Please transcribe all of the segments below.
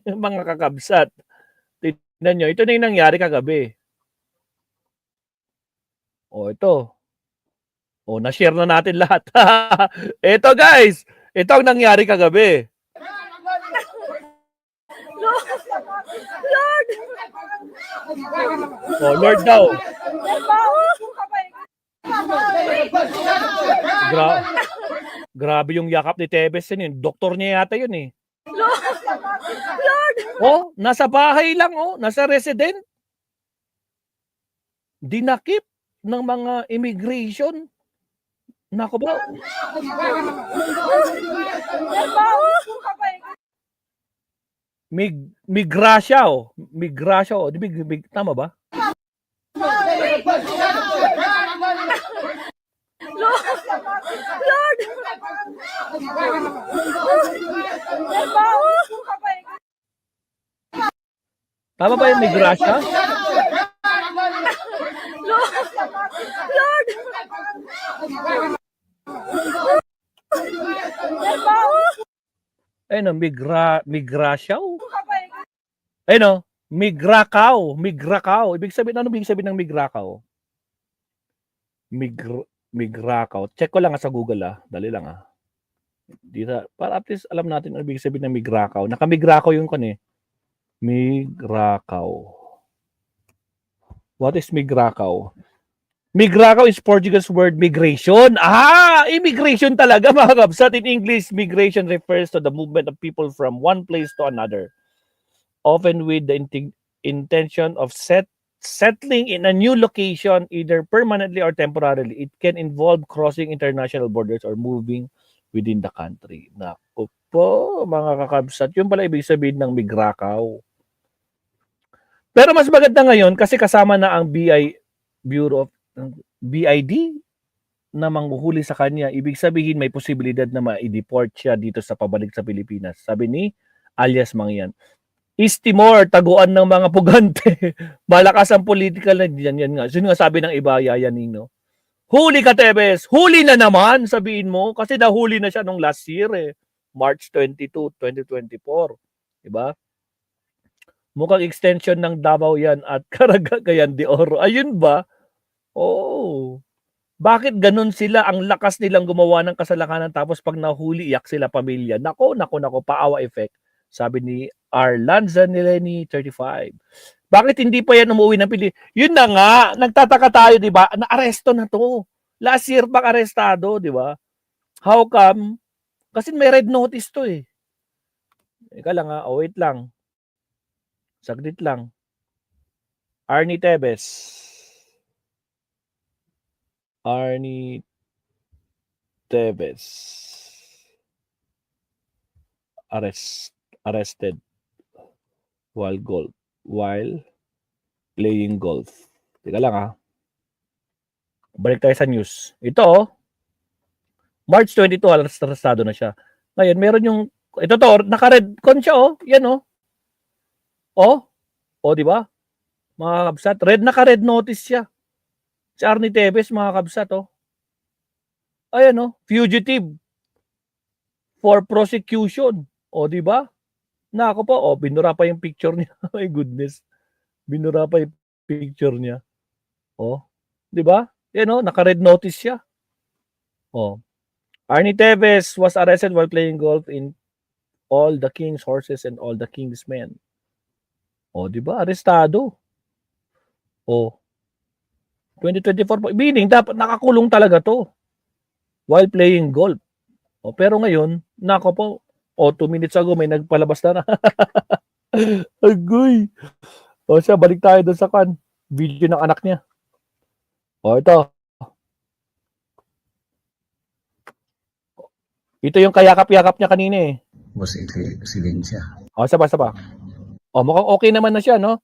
Mga kakabsat. Tignan nyo, ito na yung nangyari kagabi. O, ito. O, na-share na natin lahat. Ito guys, ito ang nangyari kagabi. Lord! O, Lord daw. Grabe yung yakap ni Tebes yun. Doktor niya yata yun eh. Lord! Oh, nasa bahay lang oh, nasa resident. Dinakip ng mga immigration. Nako ba? Migrasya oh. Migrasya oh. Tama ba? Lord! Tama ba yung migrasya? Lord! Ayun, migrasya oh. Ayun oh, migrakaw. Migrakaw. Ibig sabihin, ano ibig sabihin ng migrakaw? Migrakaw. Check ko lang sa Google ah. Dali lang ah. Dito, para at least alam natin ano ibig sabihin ng migrakaw. Nakamigrakaw yung kan eh. Migrakaw. What is migrakaw? Migrakaw is Portuguese word migration. Ah, immigration talaga mga kabsat. In English, migration refers to the movement of people from one place to another, often with the intention of settling in a new location, either permanently or temporarily. It can involve crossing international borders or moving within the country. Naku po, mga kakabsat. Yun pala ibig sabihin ng migrakaw. Pero mas maganda ngayon kasi kasama na ang Bureau of BID na manghuhuli sa kanya. Ibig sabihin may posibilidad na ma-deport siya dito sa pabalik sa Pilipinas. Sabi ni alias Mangyan. East Timor, taguan ng mga pugante. Malakas ang political na yan nga. Sino nga sabi ng iba, Yayanino? Huli ka, Tebes! Huli na naman, sabihin mo. Kasi nahuli na siya nung last year eh. March 22, 2024. Diba? Mukhang extension ng Davao yan at Cagayan de Oro. Ayun ba? Oo. Bakit ganun sila? Ang lakas nilang gumawa ng kasalanan tapos pag nahuli, iyak sila pamilya. Nako, paawa effect. Sabi ni Arlanza Nileni, 35. Bakit hindi pa yan umuwi ng Pilipinas? Yun na nga, nagtataka tayo, di ba? Na-aresto na to. Last year pang arestado, di ba? How come? Kasi may red notice to eh. Ika lang ha, wait lang. Saglit lang. Arnie Tebes. Arnie Tebes. Arrested while playing golf. Teka lang ha. Balik tayo sa news. Ito oh. March 22, arestado na siya. Ngayon, meron yung, ito to, naka-red con siya oh. Yan oh. Oh, di ba? Mga kabsat, naka-red notice siya. Si Arnie Tebes, mga kabsat oh. Ayan oh, fugitive for prosecution. O, di ba? Nako po, binura pa yung picture niya. My goodness. Binura pa yung picture niya. O, di ba? Yan o, naka-red notice siya. O. Arnie Tevez was arrested while playing golf in All the King's Horses and All the King's Men. O, di ba? Arestado. O. 2024. Meaning, dapat nakakulong talaga to while playing golf. O, pero ngayon, nako po, 2 minutes ago may nagpalabas na. Agoy. O siya, balik tayo doon sa video ng anak niya. O ito. Ito yung kayakap-yakap niya kanina eh. Was Excellencia. O, saba. O, mukhang okay naman na siya, no?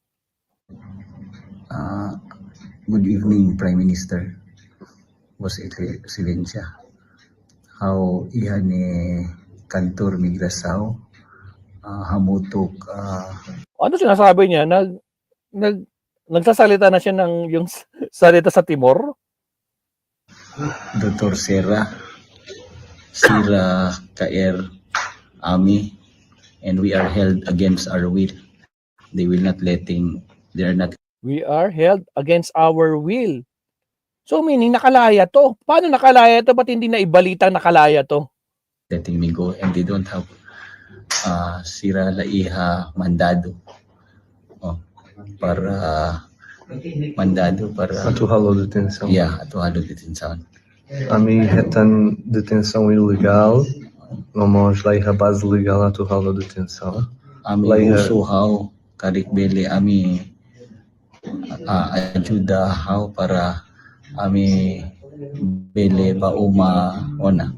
Good evening, Prime Minister. Was Excellencia. How iyan kantor migrasaw hamutok ano sinasabi niya? Nagsasalita na siya ng yung salita sa Timor? Dr. Sira Kair Ami and we are held against our will. They are not We are held against our will. So meaning nakalaya to. Paano nakalaya to? Ba't hindi na ibalitang nakalaya to? letting me go, and they don't have sira laiha mandado para mandado para Atuhalo detenção. atuhalo detenção. Ami retan detenção ilegal, ngomong laiha base legal atuhalo detenção. Ami Laiha. usuhaw karikbele ami ajuda haw para ami bele bauma ona.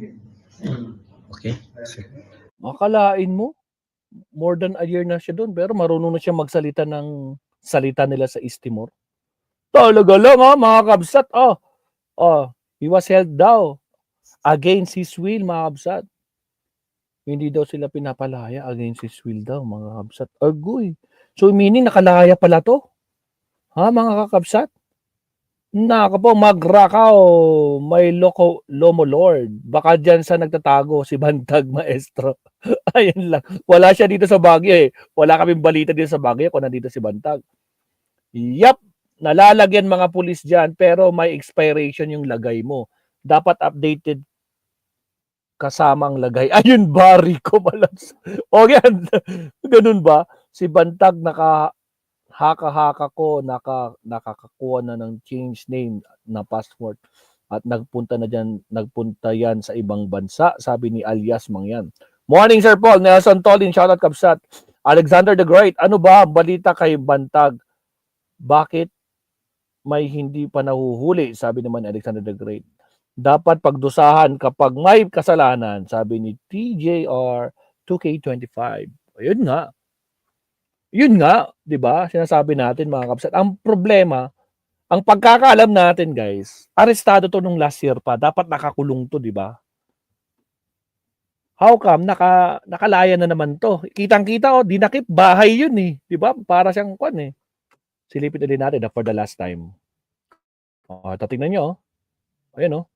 Okay? Makalain mo, more than a year na siya doon, pero marunong na siya magsalita ng salita nila sa East Timor. Talaga lang mga kabsat. He was held daw against his will, mga kabsat. Hindi daw sila pinapalaya against his will daw, mga kabsat. Agoy. So meaning nakalaya pala to? Ha, mga kakabsat? Naka po, magrakaw, may lomo lord. Baka dyan sa nagtatago, si Bantag Maestro. Ayun lang. Wala siya dito sa Baguio eh. Wala kaming balita dito sa Baguio kung nandito si Bantag. Yap, nalalagyan mga pulis dyan, pero may expiration yung lagay mo. Dapat updated kasamang lagay. Ayun ba, Rico Malans? O yan, ganun ba? Si Bantag haka-haka ko, nakakakuha na ng change name na passport at nagpunta yan sa ibang bansa, sabi ni alias Mangyan. Morning Sir Paul, Nelson Tolin, shoutout kabsat. Alexander the Great, ano ba ang balita kay Bantag? Bakit may hindi pa nahuhuli, sabi naman ni Alexander the Great. Dapat pagdusahan kapag may kasalanan, sabi ni TJR 2K25. Ayun nga. Yun nga, 'di ba? Sinasabi natin mga kapsat. Ang problema, ang pagkakaalam natin, guys, arestado to nung last year pa. Dapat nakakulong to, 'di ba? How come nakalaya na naman to? Kitang-kita dinakip bahay 'yun eh, 'di ba? Para siyang kwan eh. Silipin ulit natin for the last time. Tingnan niyo. Ayun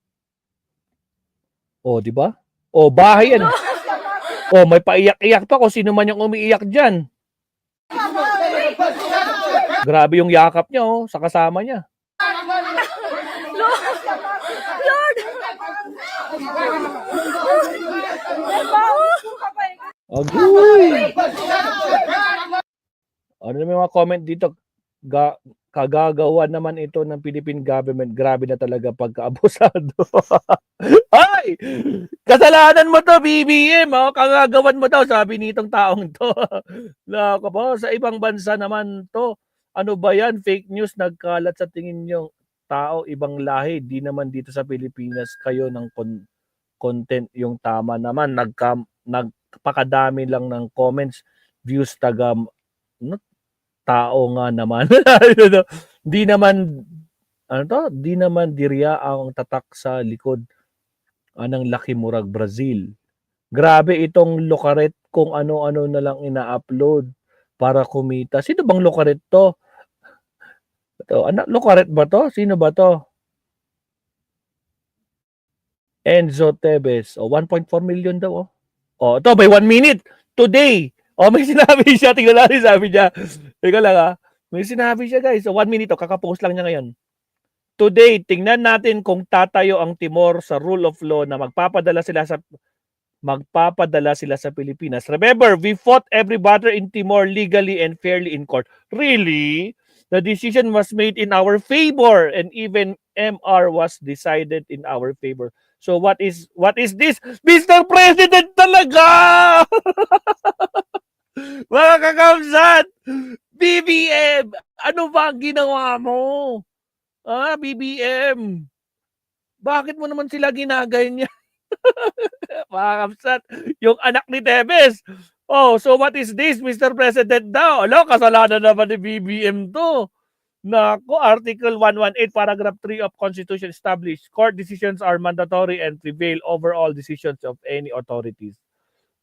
'di ba? Bahay yan. May paiyak-iyak pa kung sino man yung umiiyak diyan. Grabe yung yakap niya sa kasama niya. Lord! Agoy! Ano naman yung mga comment dito? Kagagawa naman ito ng Philippine government. Grabe na talaga pagkaabusado. Ay! Kasalanan mo to, BBM. Kagagawan mo daw, sabi nitong taong to. Lako po, sa ibang bansa naman to. Ano ba yan? Fake news nagkalat sa tingin nyo. Tao, ibang lahi. Di naman dito sa Pilipinas kayo ng content yung tama naman. Nagpakadami lang ng comments, views, tao nga naman. Di naman dirya ang tatak sa likod ng Laki Murag Brazil. Grabe itong Locaret kung ano-ano na lang ina-upload para kumita. Sino bang Locaret to? Locaret ba to? Sino ba to? Enzo Tevez. 1.4 million daw. Ito by 1 minute. Today. May sinabi siya. Tingnan natin, sabi niya. Teka lang May sinabi siya, guys. 1 minute. Kakapost lang niya ngayon. Today, tingnan natin kung tatayo ang Timor sa rule of law na magpapadala sila sa Pilipinas. Remember, we fought every battle in Timor legally and fairly in court. Really? The decision was made in our favor and even MR was decided in our favor. So what is this? Mr. President talaga! Mga kakamsat! BBM! Ano ba ang ginawa mo? BBM! Bakit mo naman sila ginaganya? Mga kamsat, yung anak ni Tevez. So what is this, Mr. President daw? Kasalanan naman ni BBM to. Nako, Article 118, Paragraph 3 of Constitution established, court decisions are mandatory and prevail over all decisions of any authorities.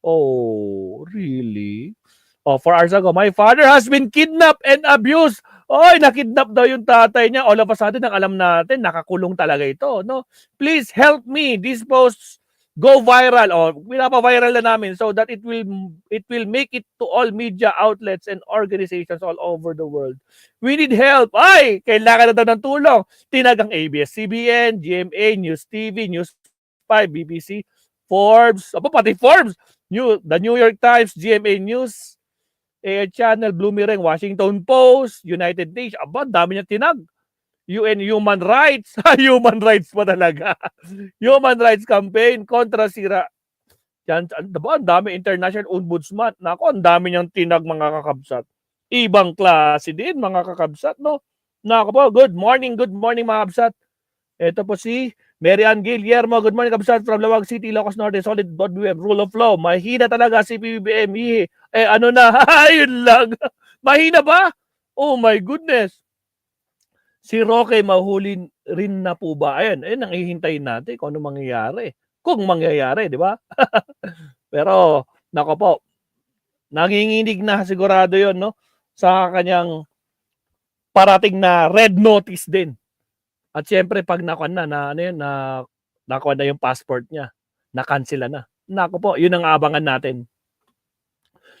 Really? For hours ago, my father has been kidnapped and abused. Nakidnap daw yung tatay niya. All of a sudden, ang alam natin, nakakulong talaga ito. No? Please help me. This post Go viral. O, pinapa-viral na namin so that it will make it to all media outlets and organizations all over the world. We need help. Ay, kailangan na daw ng tulong. Tinagang ABS-CBN, GMA, News TV, News 5, BBC, Forbes, pati Forbes, the New York Times, GMA News, Air Channel, Bloomerang, Washington Post, United Nations. Dami niya tinag. UN Human Rights. Human Rights pa talaga. Human Rights Campaign kontra sira. Yan, ang dami international ombudsman. Nako, ang dami niyang tinag mga kakabsat. Ibang klase din mga kakabsat, no? Nako po, good morning mga kabsat. Ito po si Mary Ann Guillermo. Good morning kabsat from Lawag City, Ilocos Norte. Solid BBM, rule of law. Mahina talaga si PBBM. Ano na? Yun lang. Mahina ba? Oh my goodness. Si Roque mahuli rin na po ba? Ayan, ang hihintayin natin kung ano mangyayari. Kung mangyayari, di ba? Pero, nako po, nanginginig na sigurado yon, no? Sa kanyang parating na red notice din. At siyempre, pag nakuha na yung passport niya, na-cancel na. Nako po, yun ang abangan natin.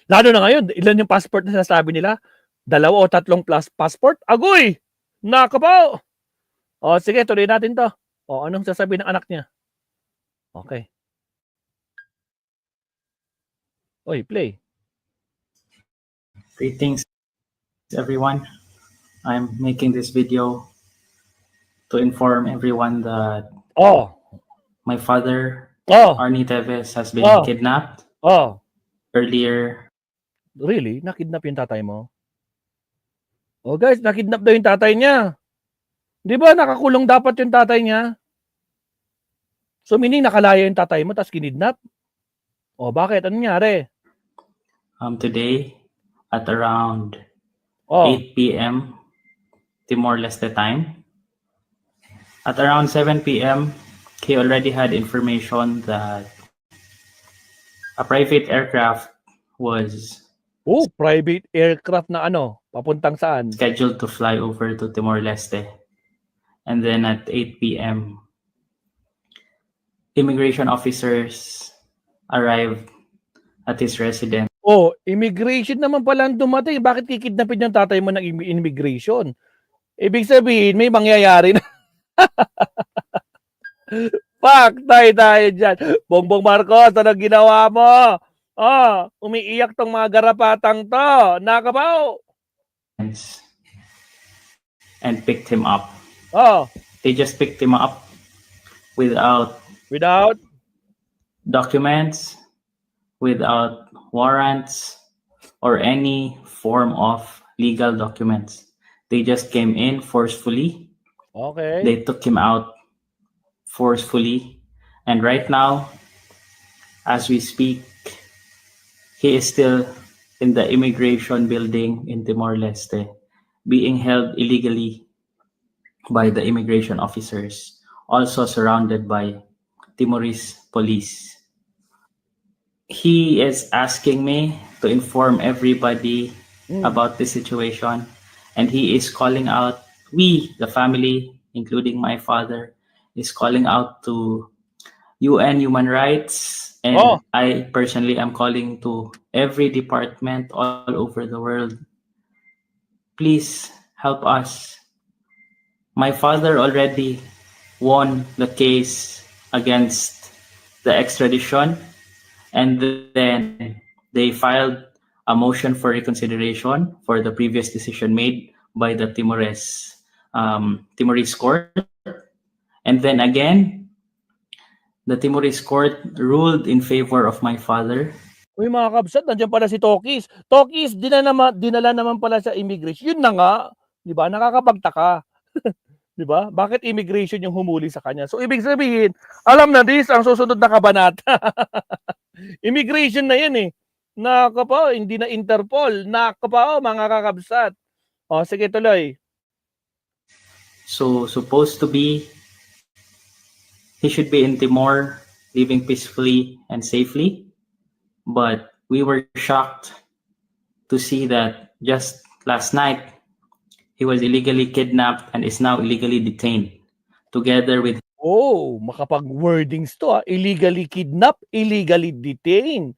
Lalo na ngayon, ilan yung passport na sinasabi nila? 2 o 3 plus passport? Agoy! Nako po! O, sige, tuloy natin to. O, anong sasabihin ng anak niya? Okay. Oy, play. Greetings, everyone. I'm making this video to inform everyone that my father, Arnie Teves, has been kidnapped earlier. Really? Nakidnap yung tatay mo? Oh guys, nakidnap daw yung tatay niya. Di ba nakakulong dapat yung tatay niya? So meaning nakalaya yung tatay mo tapos kinidnap? O bakit? Anong nangyari? Today at around 8 p.m. Timor-Leste time. At around 7 p.m. he already had information that a private aircraft was private aircraft na ano? Papuntang saan? scheduled to fly over to Timor-Leste. And then at 8 p.m. immigration officers arrived at his residence. Immigration naman pala ang dumating. Bakit kikidnapin yung tatay mo ng immigration? Ibig sabihin, may mangyayari na. Paktay tayo dyan. Bongbong Marcos, anong ginawa mo? Umiiyak tong mga garapatang to. Nakabaw. And picked him up. They just picked him up without documents, without warrants, or any form of legal documents. They just came in forcefully. Okay. They took him out forcefully. And right now, as we speak, he is still in the immigration building in Timor-Leste, being held illegally by the immigration officers, also surrounded by Timorese police. He is asking me to inform everybody about the situation, and he is calling out, we, the family, including my father, is calling out to UN Human Rights, and I personally am calling to every department all over the world. Please help us. My father already won the case against the extradition, and then they filed a motion for reconsideration for the previous decision made by the Timorese court. And then again, the Timorese court ruled in favor of my father. Uy mga kabsat, nandiyan pala si Tokis. Tokis, dinala naman pala sa immigration. Yun na nga, di ba? Nakakapagtaka. Di ba? Bakit immigration yung humuli sa kanya? So ibig sabihin, alam na this ang susunod na kabanata. Immigration na yan eh. Nako po, hindi na Interpol. Nako po, mga kakabsat. Sige tuloy. So supposed to be, he should be in Timor, living peacefully and safely. But we were shocked to see that just last night, he was illegally kidnapped and is now illegally detained, together with Oh, makapag-wordings to illegally kidnap, illegally detained.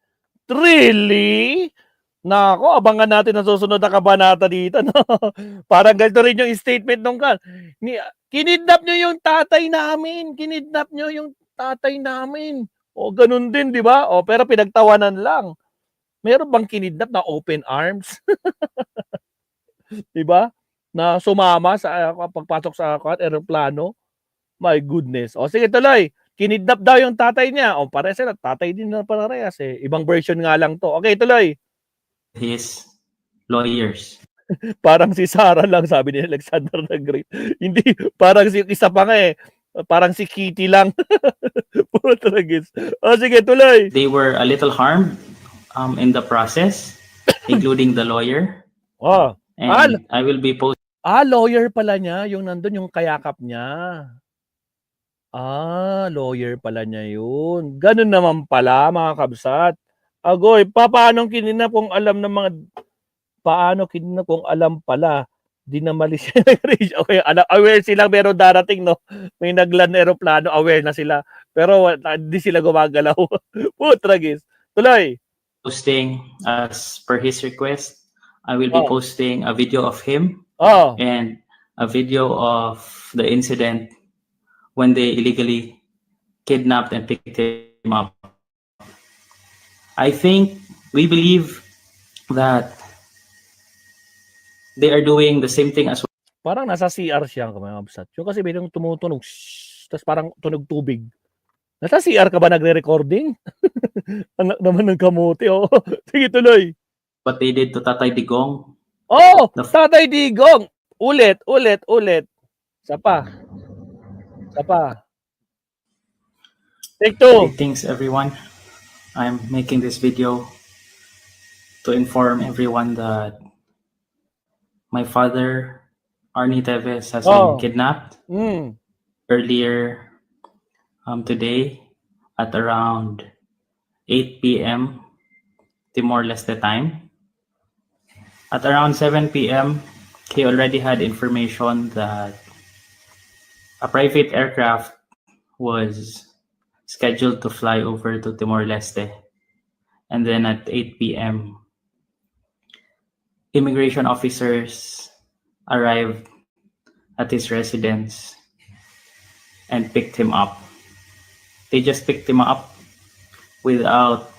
Really? Nako, abangan natin ang susunod na kabanata dito, no? Parang ganito rin yung statement nung kinidnap nyo yung tatay namin. Kinidnap nyo yung tatay namin. O, ganun din, di ba? O, pero pinagtawanan lang. Meron bang kinidnap na open arms? Di ba? Na sumama sa pagpasok sa eroplano? My goodness. O, sige, tuloy. Kinidnap daw yung tatay niya. O, pares sila. Tatay din na parehas eh. Ibang version nga lang to. Okay, tuloy. His lawyers. Parang si Sarah lang, sabi ni Alexander the Great. Hindi, parang si isa pa nga eh. Parang si Kitty lang. Puro tragis. O, sige, tuloy. They were a little harmed in the process, including the lawyer. Oh. And I will be posting Lawyer pala niya. Yung nandun, yung kayakap niya. Lawyer pala niya yun. Ganun naman pala, mga kabsat. Agoy, paano kinina kung alam ng mga... Paano kinina kung alam pala? Di na mali siya. Okay, aware sila, pero darating, no? May nagland aeroplano, aware na sila. Pero di sila gumagalaw. Putragis. Tuloy. posting as per his request. I will be posting a video of him and a video of the incident when they illegally kidnapped and picked him up. I think we believe that they are doing the same thing as well. Parang nasa CR siya, mga kabsat. Yung kasi biglang tumutunog, tapos parang tunog tubig. Nasa CR ka ba nagre-recording? Anak naman ng kamote, oh. Sige, tuloy. What they did to Tatay Digong. Oh, Tatay Digong. Ulit. Sapa. Take two. Greetings, everyone. I'm making this video to inform everyone that my father, Arnie Teves, has been kidnapped earlier today at around 8 p.m. Timor-Leste time. At around 7 p.m., he already had information that a private aircraft was scheduled to fly over to Timor-Leste. And then at 8 p.m., immigration officers arrived at his residence and picked him up. They just picked him up without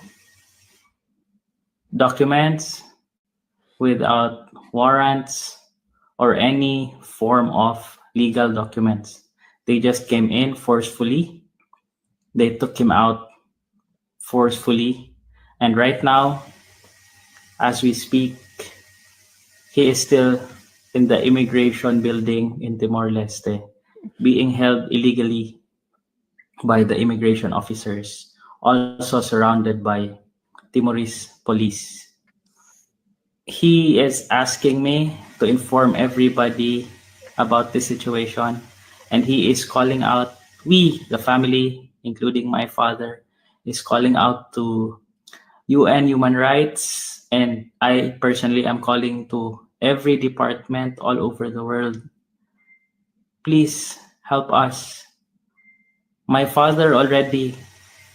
documents, without warrants, or any form of legal documents. They just came in forcefully. They took him out forcefully. And right now, as we speak, he is still in the immigration building in Timor-Leste, being held illegally by the immigration officers, also surrounded by Timorese police. He is asking me to inform everybody about this situation, and he is calling out, we, the family, including my father, is calling out to UN Human Rights, and I personally am calling to every department all over the world. Please help us. My father already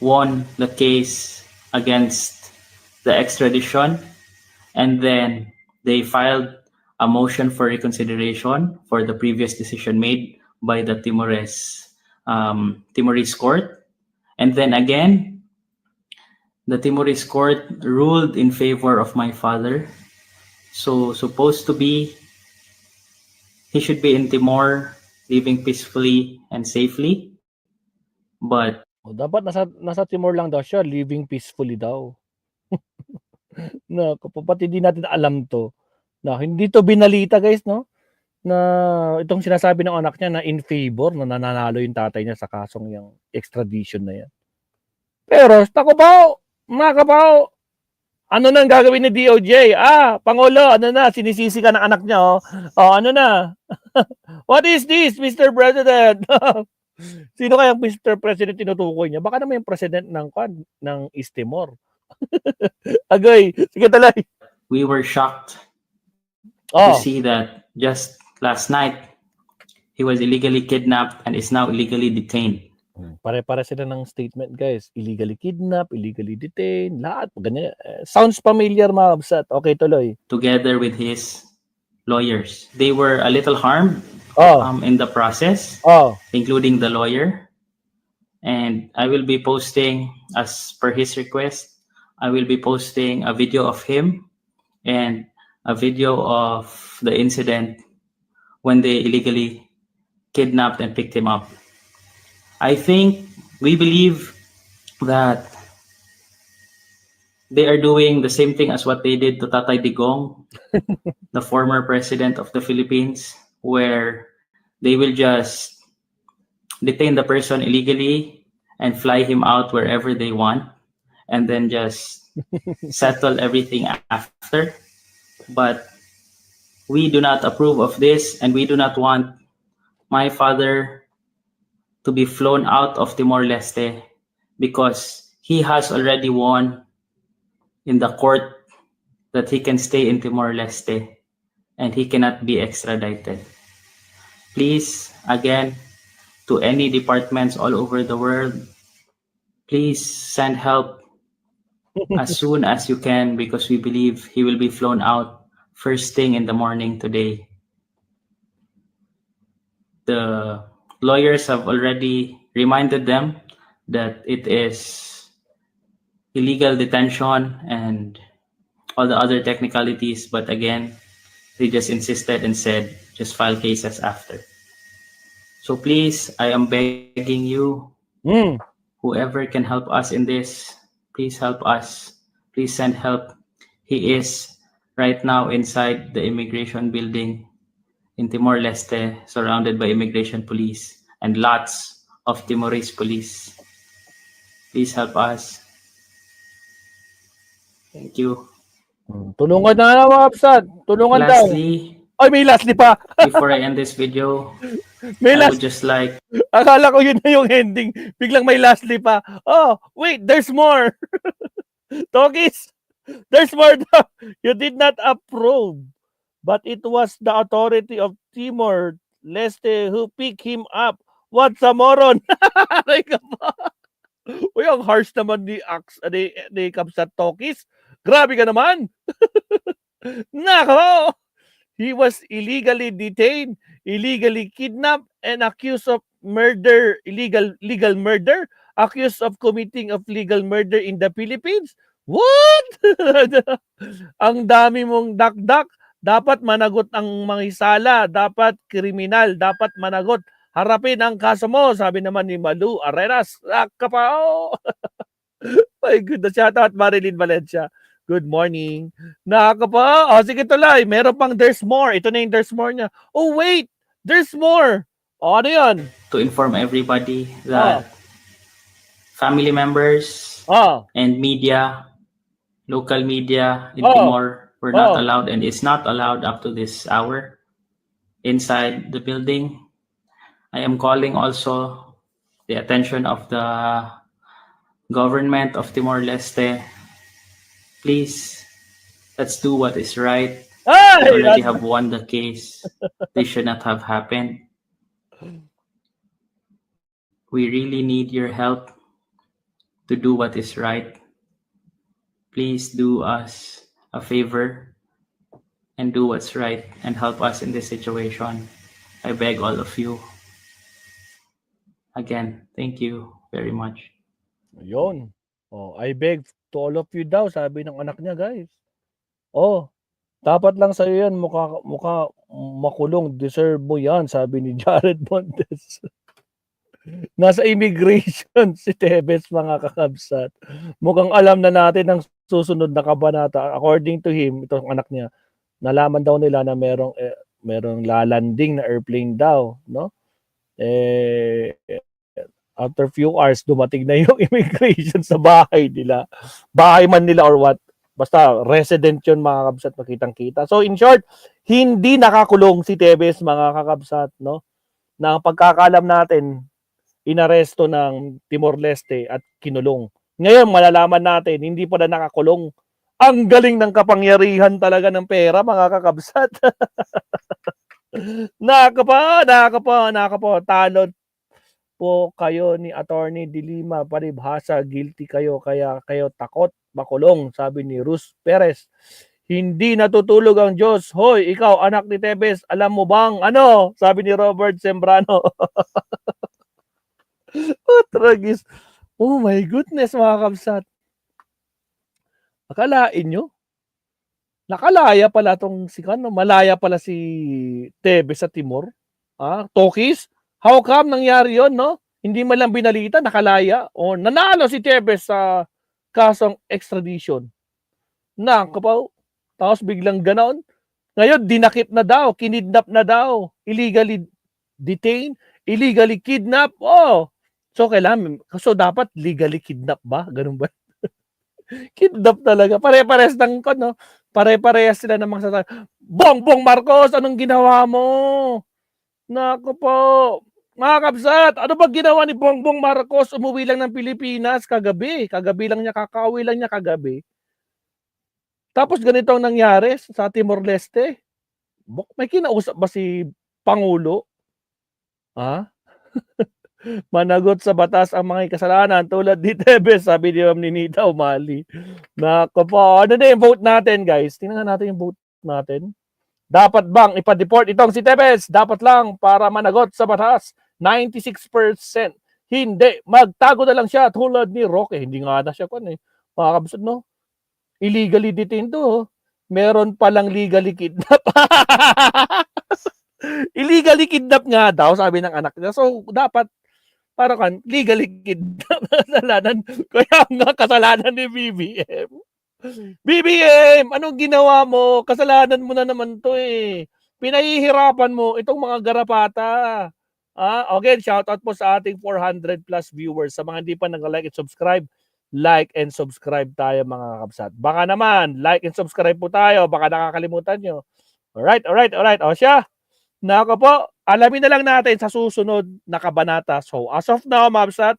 won the case against the extradition, and then they filed a motion for reconsideration for the previous decision made by the Timorese court. And then again, the Timorese court ruled in favor of my father. So supposed to be, he should be in Timor, living peacefully and safely. But dapat nasa Timor lang daw siya, living peacefully daw. Pati di natin alam to. Na hindi to binalita, guys, no? Na itong sinasabi ng anak niya na in favor, na nananalo yung tatay niya sa kasong yung extradition na yan. Pero, mga kabaw, ano nang gagawin ni DOJ? Pangulo, ano na, sinisisi ka ng anak niya, ano na? What is this, Mr. President? Sino kaya Mr. President tinutukoy niya? Baka naman yung president ng East Timor. Agoy, sige talay. We were shocked to see that just last night, he was illegally kidnapped and is now illegally detained. Pare-pare sila ng statement, guys. Illegally kidnapped, illegally detained, lahat. Ganyan. Sounds familiar, mga kabsat. Okay, tuloy. Together with his lawyers. They were a little harmed Oh, in the process, oh. including the lawyer. And I will be posting, as per his request, I will be posting a video of him and a video of the incident when they illegally kidnapped and picked him up. I think we believe that they are doing the same thing as what they did to Tatay Digong, the former president of the Philippines, where they will just detain the person illegally and fly him out wherever they want, and then just settle everything after. But we do not approve of this, and we do not want my father to be flown out of Timor-Leste because he has already won in the court that he can stay in Timor-Leste and he cannot be extradited. Please, again, to any departments all over the world, please send help as soon as you can, because we believe he will be flown out first thing in the morning today. The lawyers have already reminded them that it is illegal detention and all the other technicalities, but again, they just insisted and said, just file cases after. So please, I am begging you, whoever can help us in this, please help us. Please send help. He is right now inside the immigration building in Timor-Leste, surrounded by immigration police and lots of Timorese police. Please help us. Thank you. Tulungan na mga kabsat. Tulungan daw. Lastly, Ay, may lastly pa. before I end this video, May I would last. just like Akala ko yun na yung ending. Biglang may lastly pa. Oh, wait, there's more. Tokis, there's more daw. You did not approve. But it was the authority of Timor-Leste who picked him up. What's a moron? Aray ka ba? Uy, ang harsh naman ni Kabsat Tokis. Grabe ka naman. Nako! He was illegally detained, illegally kidnapped, and accused of murder, legal murder, accused of committing of legal murder in the Philippines. What? Ang dami mong dakdak. Dapat managot ang mangisala, dapat kriminal, dapat managot. Harapin ang kaso mo, sabi naman ni Malu Arenas. Kapao! My goodness, shout out Marilyn Valencia. Good morning. Nakakapa. Oh, sige tuloy. Meron pang there's more. Ito na yung there's more niya. Oh, wait. There's more. O, ano yan? to inform everybody that family members and media, local media in Timor were not allowed and is not allowed up to this hour inside the building. I am calling also the attention of the government of Timor-Leste. Please, let's do what is right. They already have won the case. They should not have happened. We really need your help to do what is right. Please do us a favor and do what's right and help us in this situation. I beg all of you. Again, thank you very much. Yun. Oh, I beg to all of you daw, sabi ng anak niya, guys. Oh, dapat lang sa'yo yan, mukha makulong, deserve mo yan, sabi ni Jared Montes. Nasa immigration si Tebes, mga kakabsat. Mukhang alam na natin ang susunod na kabanata. According to him, itong anak niya, nalaman daw nila na merong lalanding na airplane daw, no? After few hours, dumating na yung immigration sa bahay nila. Bahay man nila or what. Basta resident yun, mga kakabsat, makitang-kita. So in short, hindi nakakulong si Tebes, mga kakabsat, no? Na pagkakalam natin, inaresto ng Timor-Leste at kinulong. Ngayon, malalaman natin, hindi pa na nakakulong. Ang galing ng kapangyarihan talaga ng pera, mga kakabsat. Naka po. Talo po kayo ni Attorney Dilima Paribhasa. Guilty kayo kaya kayo takot makulong, sabi ni Rus Perez. Hindi natutulog ang Diyos. Hoy, ikaw anak ni Tebes, alam mo bang ano? Sabi ni Robert Sembrano. Oh, tragis. Oh my goodness, mga kabsat. Akalain nyo? Nakalaya pala tong si Kano. Malaya pala si Tebes sa Timor. Tokis? How come nangyari yon, no? Hindi man lang binalita, nakalaya. O nanalo si Tebes sa kasong extradition. Nakapaw. Tapos biglang ganon. Ngayon, dinakip na daw, kinidnap na daw, illegally detained, illegally kidnap. Oh, so kailangan, so dapat legally kidnap ba? Ganun ba? Kidnap talaga. Pare-pares ng no? Pare-parehas sila ng mga sasabi. Bongbong Marcos, anong ginawa mo? Naku po. Mga kabsat, ano ba ginawa ni Bongbong Marcos? Umuwi lang ng Pilipinas kagabi. Kagabi lang niya, kakauwi lang niya kagabi. Tapos ganito ang nangyari sa Timor-Leste. May kinausap ba si Pangulo? Managot sa batas ang mga kasalanan tulad ni Tebes, sabi ni Ma'am Ninita Umali. Nako po. Ano na yung vote natin, guys? Tingnan natin yung vote natin. Dapat bang ipa-deport itong si Tebes? Dapat lang para managot sa batas. 96%. Hindi. Magtago na lang siya tulad ni Roque. Hindi nga na siya kun eh. Mga kabsat, no? Illegally detained to. Meron palang legally kidnap. Illegally kidnap nga daw, sabi ng anak niya. So, dapat para kan legally kidnap. Kasalanan. Kaya nga kasalanan ni BBM. BBM, anong ginawa mo? Kasalanan mo na naman to eh. Pinahihirapan mo itong mga garapata. Okay, shoutout po sa ating 400 plus viewers. Sa mga hindi pa nag-like at subscribe, like and subscribe tayo mga kabsat. Baka naman, like and subscribe po tayo. Baka nakakalimutan nyo. Alright. O siya, nako po, alamin na lang natin sa susunod na kabanata. So, as of now, mga kabsat,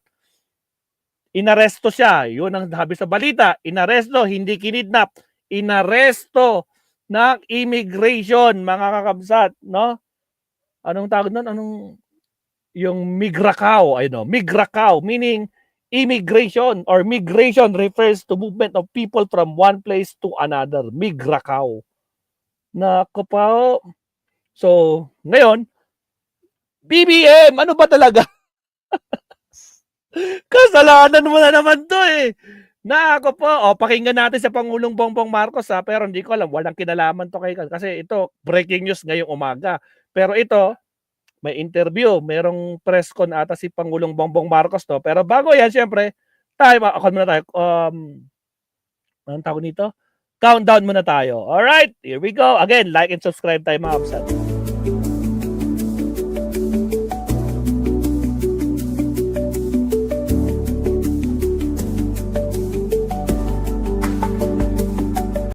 inaresto siya. Yun ang sabi sa balita. Inaresto, hindi kinidnap. Inaresto ng immigration, mga kakabsat. No? Anong tawag nun? Yung migrakaw. Migrakaw, meaning immigration or migration refers to movement of people from one place to another. Migrakaw. Naku po. So, ngayon, BBM, ano ba talaga? Kasalanan mo na naman to eh. Naku po. Pakinggan natin sa Pangulong Bongbong Marcos pero hindi ko alam. Walang kinalaman to kay kasi ito, breaking news ngayong umaga. Pero ito, may interview, merong press con ata si Pangulong Bongbong Marcos to. Pero bago yan, syempre, muna tayo. Anong tawag nito? Countdown muna tayo. Alright, here we go. Again, like and subscribe tayo mga kapsat.